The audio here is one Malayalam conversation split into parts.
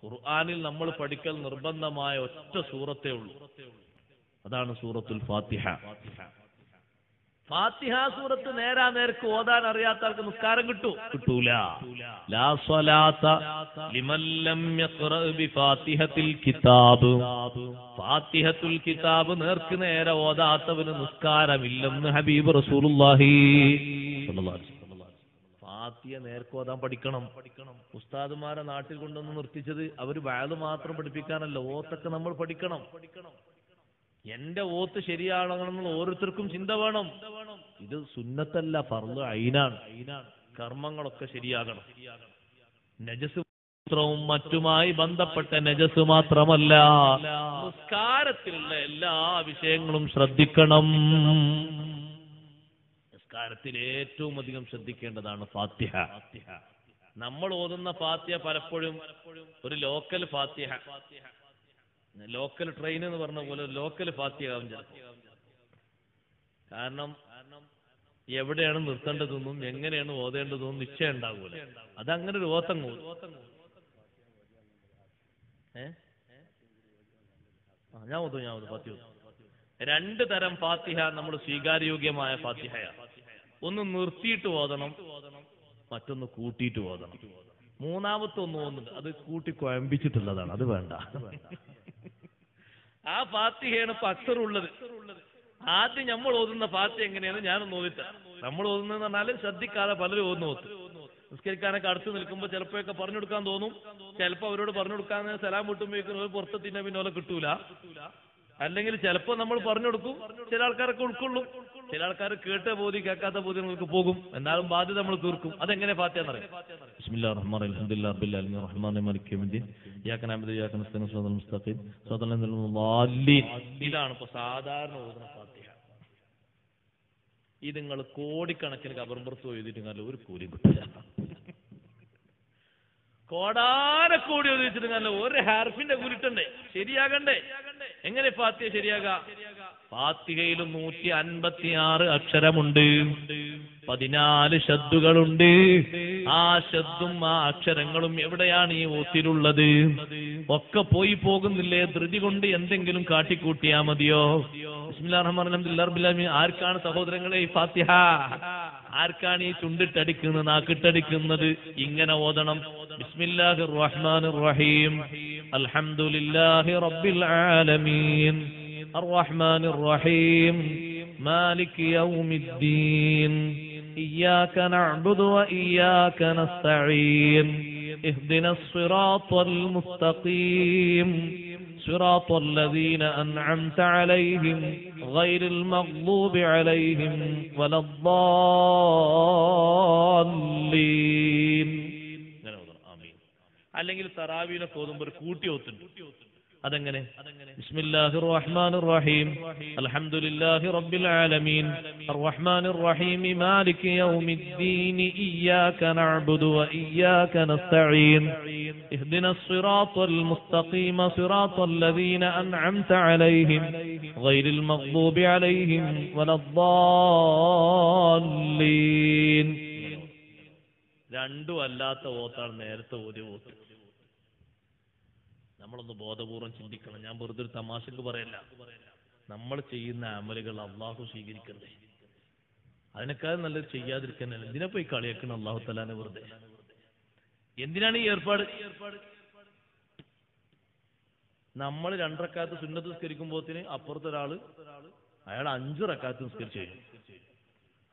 ഖുർആനിൽ നമ്മൾ പഠിക്കൽ നിർബന്ധമായ ഒറ്റ സൂറത്തേ ഉള്ളൂ. അതാണ് സൂറത്തുൽ ഫാത്തിഹ. ഫാത്തിഹ സൂറത്ത് നേർക്ക് ഓതാൻ അറിയാത്ത ആൾക്ക് നിസ്കാരം കിട്ടൂല. ലാ സ്വലാത്ത ലിമൻ ലം യഖ്റഅ ബിഫാത്തിഹത്തിൽ കിതാബ്. ഫാത്തിഹത്തുൽ കിതാബ് നേരെ ഓതാത്തവന് നിസ്കാരമില്ലെന്ന് ഹബീബ് റസൂലുള്ളാഹി സ്വല്ലല്ലാഹു അലൈഹി വസല്ലം. ഫാത്തിഹ നേർക്ക് ഓതാൻ പഠിക്കണം. ഉസ്താദുമാരെ നാട്ടിൽ കൊണ്ടൊന്ന് നിർത്തിച്ചത് അവര് വഅദ് മാത്രം പഠിപ്പിക്കാനല്ല, ഓത്തൊക്കെ നമ്മൾ പഠിക്കണം. എന്റെ ഓത്ത് ശരിയാണെന്നുള്ള ഓരോരുത്തർക്കും ചിന്ത വേണം. ഇത് സുന്നത്തല്ല, ഫർള് ഐനാണ്. കർമ്മങ്ങളൊക്കെ ശരിയാകണം. നജസ് മൂത്രവും മറ്റുമായി ബന്ധപ്പെട്ട നജസ് മാത്രമല്ല, നിസ്കാരത്തിലുള്ള എല്ലാ വിഷയങ്ങളും ശ്രദ്ധിക്കണം. നിസ്കാരത്തിൽ ഏറ്റവും അധികം ശ്രദ്ധിക്കേണ്ടതാണ് ഫാത്തിഹ. നമ്മൾ ഓതുന്ന ഫാത്തിഹ പലപ്പോഴും ഒരു ലോക്കൽ ഫാത്തിഹ, ലോക്കൽ ട്രെയിൻ എന്ന് പറഞ്ഞ പോലെ ലോക്കൽ ഫാത്തിഹ ആവും ചിലപ്പോൾ. കാരണം എവിടെയാണ് നിർത്തേണ്ടതെന്നും എങ്ങനെയാണ് ഓതേണ്ടതെന്നും നിശ്ചയം ഉണ്ടാകൂല. അതങ്ങനെ ഒരു ഓത്തങ്ങ് ഞാൻ ഓതും ഫാത്തിഹ. രണ്ട് തരം ഫാത്തിഹ നമ്മൾ സ്വീകാര്യോഗ്യമായ ഫാത്തിഹയാണ്. ഒന്ന് നിർത്തിയിട്ട് ഓതണം, മറ്റൊന്ന് കൂട്ടിയിട്ട് ഓതണം. മൂന്നാമത്തെ ഒന്ന് ഓന്നുണ്ട്, അത് കൂട്ടി കുഴമ്പിച്ചിട്ടുള്ളതാണ്, അത് വേണ്ട. ആ ഫാത്തിഹയാണ് ഇപ്പൊ അക്സറുള്ളത്. ആദ്യം നമ്മൾ ഓതുന്ന ഫാത്തിഹ എങ്ങനെയാണ് ഞാനൊന്ന് ഓതിട്ടാ. നമ്മൾ ഓതുന്നതെന്ന് പറഞ്ഞാൽ ശ്രദ്ധിക്കാതെ പലരും ഓത്ത് നിസ്കരിക്കാനൊക്കെ അടുത്ത് നിൽക്കുമ്പോൾ ചിലപ്പോഴൊക്കെ പറഞ്ഞു കൊടുക്കാൻ തോന്നും. ചിലപ്പോൾ അവരോട് പറഞ്ഞു കൊടുക്കാൻ സലാം വിട്ടുമ്പോഴേക്കും പുറത്തെത്തിൻ്റെ പിന്നെ കിട്ടൂല. അല്ലെങ്കിൽ ചിലപ്പോൾ നമ്മൾ പറഞ്ഞു കൊടുക്കും, ചില ആൾക്കാരൊക്കെ ഉൾക്കൊള്ളും, ചില ആൾക്കാർ കേട്ട ബോധി കേൾക്കാത്ത ബോധി നിങ്ങൾക്ക് പോകും. എന്നാലും ബാധ്യത നമ്മൾ തീർക്കും. അതെങ്ങനെ ഫാത്തിഹ എന്നറിയാം. ബിസ്മില്ലാഹിർ റഹ്മാനിർ റഹീം അൽഹംദുലില്ലാഹി റബ്ബിൽ ആലമീൻ റഹ്മാനിർ മാലികി യൗമിദ്ദീൻ ഇയ്യാക നഅബ്ദു വഇയ്യാക നസ്തഈൻ സിറാത്തൽ മുസ്തഖീം സിറാത്തൽ ലദീന ളാല്ലീൻ. ഇതാണ് ഇപ്പൊ സാധാരണ ഓതുന്ന ഫാത്തിഹ. ഇത് നിങ്ങൾ കോടിക്കണക്കിന് കബർപുറത്ത് എഴുതിയിട്ട് ഒരു കൂലിയും കിട്ടില്ല. കോടാനക്കോടി എഴുതിച്ചിട്ട് ഒരു ഹാർഫിന്റെ കൂലിട്ടണ്ടേ, ശരിയാകണ്ടേ? എങ്ങനെ ഫാത്തിഹ ശരിയാകാ? ഫാത്തിഹയിൽ 156 അക്ഷരമുണ്ട്, 14 ശദ്ദുകളുണ്ട്. ആ ശദ്ദും ആ അക്ഷരങ്ങളും എവിടെയാണ് ഈ ഓത്തിലുള്ളത്? ഒക്കെ പോയി പോകുന്നില്ലേ? ധൃതി കൊണ്ട് എന്തെങ്കിലും കാട്ടിക്കൂട്ടിയാ മതിയോ? ബിസ്മില്ലാഹിർ റഹ്മാനിർ റഹീം അൽഹംദുലില്ലാഹി റബ്ബിൽ ആലമീൻ. ആർക്കാണ് സഹോദരങ്ങളെ ഈ ഫാത്തിഹ? ആർക്കാണ് ഈ ചുണ്ടിട്ടടിക്കുന്നത്, നാക്കിട്ടടിക്കുന്നത്? ഇങ്ങനെ ഓതണം. ബിസ്മില്ലാഹിർ റഹ്മാനിർ റഹീം അൽഹംദുലില്ലാഹി റബ്ബിൽ ആലമീൻ അർറഹ്മാനിർ റഹീം മാലികി യൗമിദ്ദീൻ ഇയ്യാക നഅ്ബുദു വഇയ്യാക നസ്തഈൻ ഇഹ്ദിനസ് സിറാത്തൽ മുസ്തഖീം സിറാത്തൽ ലദീന അൻഅംത അലൈഹിം ഗൈറിൽ മഗ്ദൂബി അലൈഹിം വലദ്ദാല്ലീൻ. അല്ലെങ്കിൽ തറാവീനൊക്കെ ഓതുമ്പോൾ ഒരു കൂട്ടി ഓത്തുണ്ട്. അതെങ്ങനെ? ബിസ്മില്ലാഹിർ റഹ്മാനിർ റഹീം അൽഹംദുലില്ലാഹി റബ്ബിൽ ആലമീൻ അർറഹ്മാനിർ റഹീം മാലികി യൗമിദ്ദീൻ ഇയ്യാക നഅ്ബുദു വഇയ്യാക നസ്തഈൻ ഇഹ്ദിനസ് സിറാത്തൽ മുസ്തഖീം സിറാത്തൽ ലദീന അൻഅംത അലൈഹിം ഗൈറിൽ മഗ്ദൂബി അലൈഹിം വലദ്ദാല്ലീൻ. രണ്ടും അല്ലാത്ത ഓത്താണ് നേരത്തെ ഓതി ഓത്ത്. നമ്മളൊന്ന് ബോധപൂർവം ചിന്തിക്കണം. ഞാൻ വെറുതെ ഒരു തമാശക്ക് പറയല്ല. നമ്മൾ ചെയ്യുന്ന അമലുകൾ അള്ളാഹു സ്വീകരിക്കണ്ടേ? അതിനേക്കാളും നല്ലത് ചെയ്യാതിരിക്കാനല്ല. എന്തിനാ പോയി കളിയാക്കണം അള്ളാഹു തആലാനെ വെറുതെ? എന്തിനാണ് ഈ ഏർപ്പാട്? നമ്മൾ 2 റക്അത്ത് സുന്നത്ത് നിസ്കരിക്കുമ്പോത്തിന് അപ്പുറത്തൊരാള് അയാൾ 5 റക്അത്ത് നിസ്കരിച്ചു കഴിഞ്ഞു.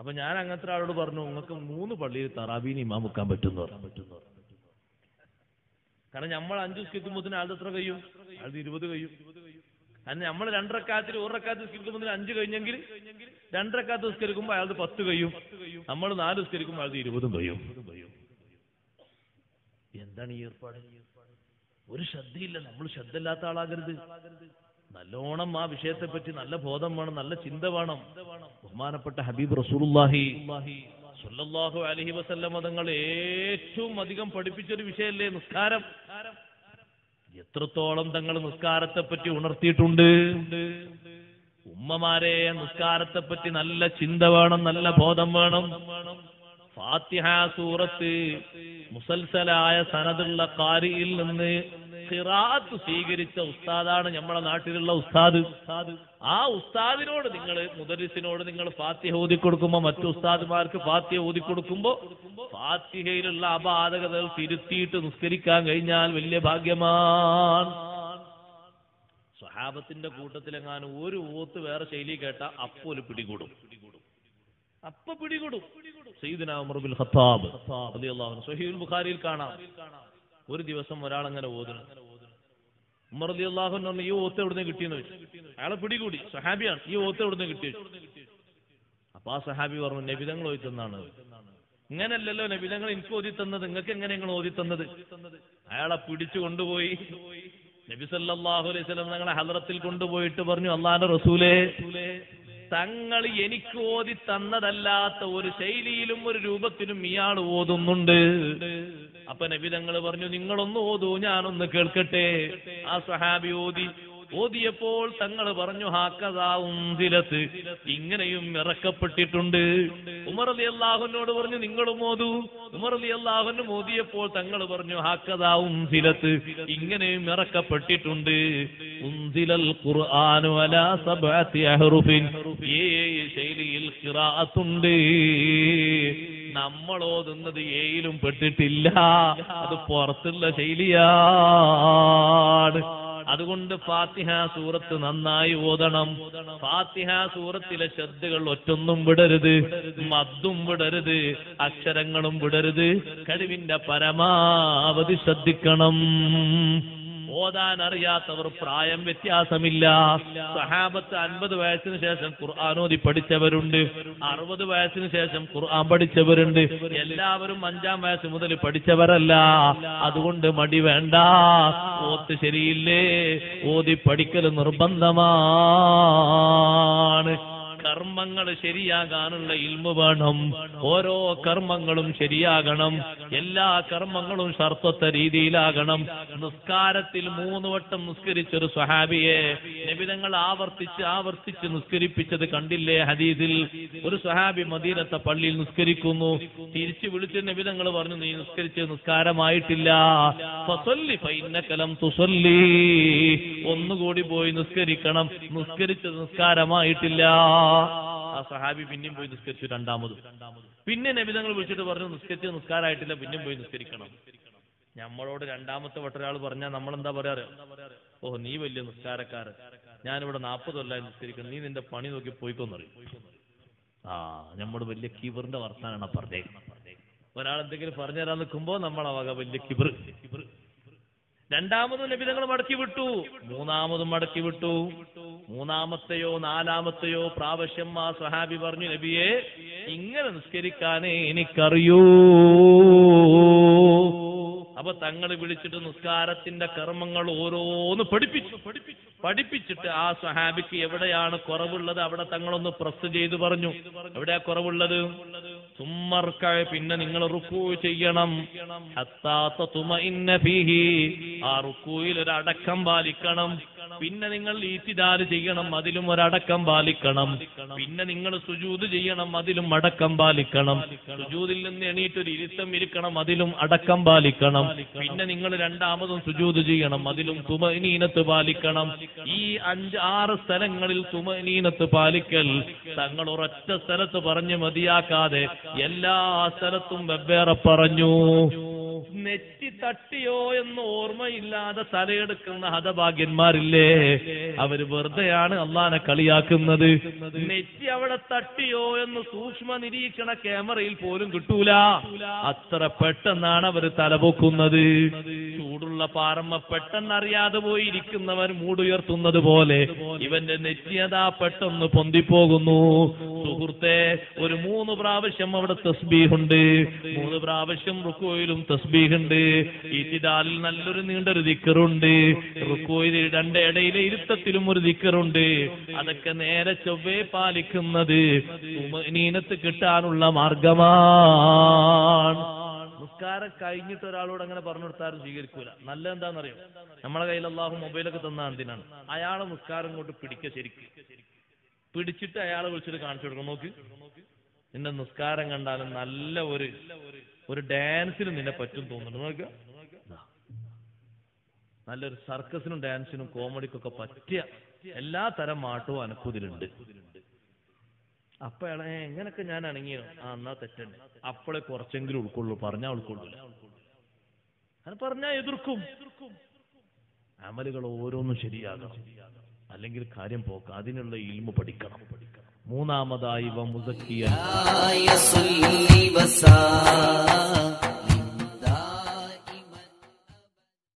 അപ്പൊ ഞാൻ അങ്ങനത്തെ ഒരാളോട് പറഞ്ഞു, നിങ്ങൾക്ക് 3 പള്ളിയിൽ തറാബീന് ഇമാം വെക്കാൻ പറ്റുന്നു. കാരണം നമ്മൾ 5 നിസ്കരിക്കുമ്പോത്തിന് ആളുടെ എത്ര കഴിയും? ആളുടെ 20 കഴിയും. കാരണം നമ്മൾ 2 റക്അത്തിൽ 1 റക്അത്ത് നിസ്കരിക്കുമ്പോൾ 5 കഴിഞ്ഞെങ്കിൽ 2 റക്അത്ത് നിസ്കരിക്കുമ്പോൾ അയാളുടെ 10 കഴിയും. നമ്മൾ 4 നിസ്കരിക്കുമ്പോൾ അയാളുടെ 20 കഴിയും. എന്താണ് ഈ ഏർപ്പാട്? ഒരു ശ്രദ്ധയില്ല. നമ്മൾ ശ്രദ്ധയില്ലാത്ത ആളാകരുത്. നല്ലോണം ആ വിഷയത്തെ പറ്റി നല്ല ബോധം വേണം, നല്ല ചിന്ത വേണം. ബഹുമാനപ്പെട്ട ഹബീബ് റസൂലുള്ളാഹി സ്വല്ലല്ലാഹു അലൈഹി വസല്ലം തങ്ങൾ ഏറ്റവും അധികം പഠിപ്പിച്ചൊരു വിഷയമല്ലേ നിസ്കാരം? എത്രത്തോളം തങ്ങൾ നിസ്കാരത്തെ പറ്റി ഉണർത്തിയിട്ടുണ്ട്. ഉമ്മമാരെ, നിസ്കാരത്തെ പറ്റി നല്ല ചിന്ത വേണം, നല്ല ബോധം വേണം. ഫാത്തിഹ സൂറത്ത് മുസൽസലായ സനദുള്ള ഖാരിയിൽ നിന്ന് ഖിറാഅത്ത് സ്വീകരിച്ച ഉസ്താദാണ് നമ്മുടെ നാട്ടിലുള്ള ഉസ്താദ്. ആ ഉസ്താദിനോട് നിങ്ങൾ, മുദരിസിനോട് നിങ്ങൾ ഫാത്തിഹ ഓതി കൊടുക്കുമ്പോൾ, മറ്റു ഉസ്താദുമാർക്ക് ഫാത്തിഹ ഓതി കൊടുക്കുമ്പോൾ ഫാത്തിഹയിലുള്ള അപാകതകൾ തിരുത്തിയിട്ട് നിസ്കരിക്കാൻ കഴിഞ്ഞാൽ വലിയ ഭാഗ്യമാണ്. സ്വഹാബത്തിന്റെ കൂട്ടത്തിലെങ്ങാനും ഒരു ഓത്ത് വേറെ ശൈലി കേട്ട അപ്പോൾ പിടികൂടും. സയ്യിദുനാ ഉമർ ബിൻ ഖത്താബ് റളിയല്ലാഹു അൻഹു സ്വഹീഹുൽ ബുഖാരിയിൽ കാണാം. ഒരു ദിവസം ഒരാൾ അങ്ങനെ ഓതുന്നു. ഉമർ റളിയല്ലാഹു അൻഹു പറഞ്ഞു, ഈ ഓത്ത് എവിടുന്ന് കിട്ടിയെന്ന് വെച്ചു. അയാളെ പിടികൂടി. സഹാബിയാണ്. ഈ ഓത്ത് എവിടുന്ന് കിട്ടി? അപ്പൊ ആ സഹാബി പറഞ്ഞു, നബിതങ്ങൾ ഓതി തന്നാണ്. ഇങ്ങനല്ലല്ലോ നബിതങ്ങൾ എനിക്ക് ഓതി തന്നത്, നിങ്ങൾക്ക് എങ്ങനെ നിങ്ങൾ ഓതി തന്നത്? അയാളെ പിടിച്ചു കൊണ്ടുപോയി നബി സല്ലല്ലാഹു അലൈഹി വസല്ലം തങ്ങളെ ഹദ്റത്തിൽ കൊണ്ടുപോയിട്ട് പറഞ്ഞു, അല്ലാഹുവിന്റെ റസൂലേ, തങ്ങൾ എനിക്ക് ഓതി തന്നതല്ലാത്ത ഒരു ശൈലിയിലും ഒരു രൂപത്തിലും ഇയാൾ ഓതുന്നുണ്ട്. അപ്പൊ നബി തങ്ങൾ പറഞ്ഞു, നിങ്ങളൊന്ന് ഓതൂ, ഞാനൊന്ന് കേൾക്കട്ടെ. ആ സ്വഹാബി ഓതിയപ്പോൾ തങ്ങൾ പറഞ്ഞു, ഹാക്കദാ ഉൻസിലത്ത്, ഇങ്ങനെയും ഇറക്കപ്പെട്ടിട്ടുണ്ട്. ഉമർ റളിയല്ലാഹു അൻഹുവോട് പറഞ്ഞു, നിങ്ങളും ഓതൂ. ഉമർ റളിയല്ലാഹു അൻഹു ഓതിയപ്പോൾ തങ്ങൾ പറഞ്ഞു, ഹാക്കദാ ഉൻസിലത്ത്, ഇങ്ങനെയും ഇറക്കപ്പെട്ടിട്ടുണ്ട്. ഉൻസിലൽ ഖുർആനു അലാ സബ്അത്തി അഹ്റുഫിൻ, ഏഴ് ശൈലിയിൽ ഖിറാഅത്തുണ്ട്. നമ്മൾ ഓതുന്നത് ഏഴിലും പെട്ടിട്ടില്ല, അത് പുറത്തുള്ള ശൈലിയാണ്. അതുകൊണ്ട് ഫാത്തിഹ സൂറത്ത് നന്നായി ഓതണം. ഫാത്തിഹ സൂറത്തിലെ ശബ്ദങ്ങൾ ഒറ്റൊന്നും വിടരുത്, മദ്ദും വിടരുത്, അക്ഷരങ്ങളും വിടരുത്. കഴിവിന്റെ പരമാവധി ശ്രദ്ധിക്കണം. ഓതാൻ അറിയാത്തവർ പ്രായം വ്യത്യാസമില്ല. സഹാബത്ത് 50 വയസ്സിന് ശേഷം ഖുർആൻ ഓതി പഠിച്ചവരുണ്ട്, 60 വയസ്സിന് ശേഷം ഖുർആൻ പഠിച്ചവരുണ്ട്. എല്ലാവരും 5-ാം വയസ്സ് മുതൽ പഠിച്ചവരല്ല. അതുകൊണ്ട് മടി വേണ്ട. ഓത്ത് ശരിയില്ലേ, ഓതി പഠിക്കൽ നിർബന്ധമാണ്. കർമ്മങ്ങൾ ശരിയാകാനുള്ള ഇൽമു വേണം. ഓരോ കർമ്മങ്ങളും ശരിയാകണം. എല്ലാ കർമ്മങ്ങളും ശർത്തത്ത രീതിയിലാകണം. നിസ്കാരത്തിൽ 3 വട്ടം നിസ്കരിച്ചൊരു സ്വഹാബിയെ നബി തങ്ങൾ ആവർത്തിച്ച് നിസ്കരിപ്പിച്ചത് കണ്ടില്ലേ ഹദീസിൽ? ഒരു സ്വഹാബി മദീനത്തെ പള്ളിയിൽ നിസ്കരിക്കുന്നു. തിരിച്ചു വിളിച്ച് നബി തങ്ങൾ പറഞ്ഞു, നീ നിസ്കരിച്ച് നിസ്കാരമായിട്ടില്ല. ഫസല്ലി ഫഇന്നക ലം തുസല്ലി, ഒന്നുകൂടി പോയി നിസ്കരിക്കണം, നിസ്കരിച്ചത് നിസ്കാരമായിട്ടില്ല. ആ സഹാബി പിന്നെയും പോയി നിസ്കരിച്ചു, രണ്ടാമത്. പിന്നെ നബി തങ്ങൾ വിളിച്ചിട്ട് പറഞ്ഞു, നിസ്കരിച്ച് നിസ്കാരമായിട്ടില്ല, പിന്നെയും പോയി നിസ്കരിക്കണം. നമ്മളോട് രണ്ടാമത്തെ വട്ടം ഒരാൾ പറഞ്ഞാൽ നമ്മളെന്താ പറയാറ്? ഓ, നീ വലിയ നിസ്കാരക്കാരൻ, ഞാനിവിടെ 40 കൊല്ലമായി നിസ്കരിക്കണം, നീ നിന്റെ പണി നോക്കി പോയിക്കൊന്നറിയും. നമ്മൾ വലിയ കിബറിന്റെ വർത്താനാണ് പറഞ്ഞേക്കുന്നത്. ഒരാൾ എന്തെങ്കിലും പറഞ്ഞു തരാൻ നിൽക്കുമ്പോ നമ്മളെ വക വലിയ കിബർ. രണ്ടാമതും നബി തങ്ങൾ മടക്കി വിട്ടു, മൂന്നാമതും മടക്കി വിട്ടു. മൂന്നാമത്തെയോ 4-ാമത്തെയോ പ്രാവശ്യം ആ സ്വഹാബി പറഞ്ഞു, നബിയെ, ഇങ്ങനെ നിസ്കരിക്കാനേ എനിക്കറിയൂ. അപ്പൊ തങ്ങൾ വിളിച്ചിട്ട് നിസ്കാരത്തിന്റെ കർമ്മങ്ങൾ ഓരോന്ന് പഠിപ്പിച്ചിട്ട് ആ സ്വഹാബിക്ക് എവിടെയാണ് കുറവുള്ളത് അവിടെ തങ്ങളൊന്ന് പ്രസ് ചെയ്ത് പറഞ്ഞു, എവിടെയാ കുറവുള്ളത്? സുമ്മർക്കഴ, പിന്നെ നിങ്ങൾ റുക്കൂ ചെയ്യണം. ഹത്താ തത്മഇന്ന ഫീഹി, ആ റുക്കൂയിൽ ഒരു അടക്കം പാലിക്കണം. പിന്നെ നിങ്ങൾ ഈതിദാൽ ചെയ്യണം, അതിലും ഒരടക്കം പാലിക്കണം. പിന്നെ നിങ്ങൾ സുജൂദ് ചെയ്യണം, അതിലും അടക്കം പാലിക്കണം. സുജൂദിൽ നിന്ന് എണീറ്റൊരു ഇരുത്തം ഇരിക്കണം, അതിലും അടക്കം പാലിക്കണം. പിന്നെ നിങ്ങൾ രണ്ടാമതും സുജൂദ് ചെയ്യണം, അതിലും തുമനീനത്ത് പാലിക്കണം. ഈ 5-6 സ്ഥലങ്ങളിൽ തുമനീനത്ത് പാലിക്കൽ തങ്ങൾ ഒരൊറ്റ സ്ഥലത്ത് പറഞ്ഞു മതിയാക്കാതെ എല്ലാ സ്ഥലത്തും വെവ്വേറെ പറഞ്ഞു. നെറ്റി തട്ടിയോ എന്ന് ഓർമ്മയില്ലാതെ തലയെടുക്കുന്ന ഹതഭാഗ്യന്മാരില്ലേ, അവര് വെറുതെയാണ് അള്ളാനെ കളിയാക്കുന്നത്. നെറ്റി അവിടെ തട്ടിയോ എന്ന് സൂക്ഷ്മ നിരീക്ഷണ ക്യാമറയിൽ പോലും കിട്ടൂല, അത്ര പെട്ടെന്നാണ് അവര് തലപൊക്കുന്നത്. ചൂടുള്ള പാറമ്മ പെട്ടെന്ന് അറിയാതെ പോയി ഇരിക്കുന്നവർ മൂടുയർത്തുന്നത് പോലെ ഇവന്റെ നെറ്റിയതാ പെട്ടെന്ന് പൊന്തിപ്പോകുന്നു. സുഹൃത്തെ, ഒരു 3 പ്രാവശ്യം അവിടെ തസ്ബീഹുണ്ട്, 3 പ്രാവശ്യം റുക്കൂയിലും തസ്ബീഹുണ്ട്. ഇത്തിദാലിൽ നല്ലൊരു നീണ്ടൊരു ദിക്റുണ്ട്, റുക്കൂയിൽ 2 ഇടയിലെ ഇരുത്തത്തിലും ഒരു ദിക്റുണ്ട്. അതൊക്കെ നേരെ ചൊവ്വേ പാലിക്കുന്നത് തുമനീനത്ത് കിട്ടാനുള്ള മാർഗമാണ്. നിസ്കാരം കഴിഞ്ഞിട്ട് ഒരാളോട് അങ്ങനെ പറഞ്ഞു കൊടുത്താലും സ്വീകരിക്കൂല. നല്ല എന്താണെന്നറിയോ? നമ്മളെ കയ്യിൽ അല്ലാഹു മൊബൈലൊക്കെ തന്ന എന്തിനാണ്? അയാളെ നിസ്കാരം കൊണ്ട് പിടിക്കുക, ശരിക്കും പിടിച്ചിട്ട് അയാളെ വിളിച്ചിട്ട് കാണിച്ചു കൊടുക്കണം, നോക്ക് നിന്റെ നിസ്കാരം കണ്ടാലും നല്ല ഒരു ഡാൻസിന് നിന്നെ പറ്റും തോന്നുന്നുണ്ട്, നോക്കുക. നല്ലൊരു സർക്കസിനും ഡാൻസിനും കോമഡിക്കൊക്കെ പറ്റിയ എല്ലാ തരം മാട്ടവും അനക്കുതിലുണ്ട്. അപ്പൊ അയാളെ എങ്ങനൊക്കെ ഞാൻ അണങ്ങിയോ എന്നാ തെറ്റുണ്ട്. അപ്പോഴേ കുറച്ചെങ്കിലും ഉൾക്കൊള്ളൂ, പറഞ്ഞാൽ ഉൾക്കൊള്ളൂല. അങ്ങനെ പറഞ്ഞാൽ എതിർക്കും. അമലുകൾ ഓരോന്നും ശരിയാകണം, അല്ലെങ്കിൽ കാര്യം പോക്ക. അതിനുള്ള ഇൽമു പഠിക്കണം. മൂന്നാമതായി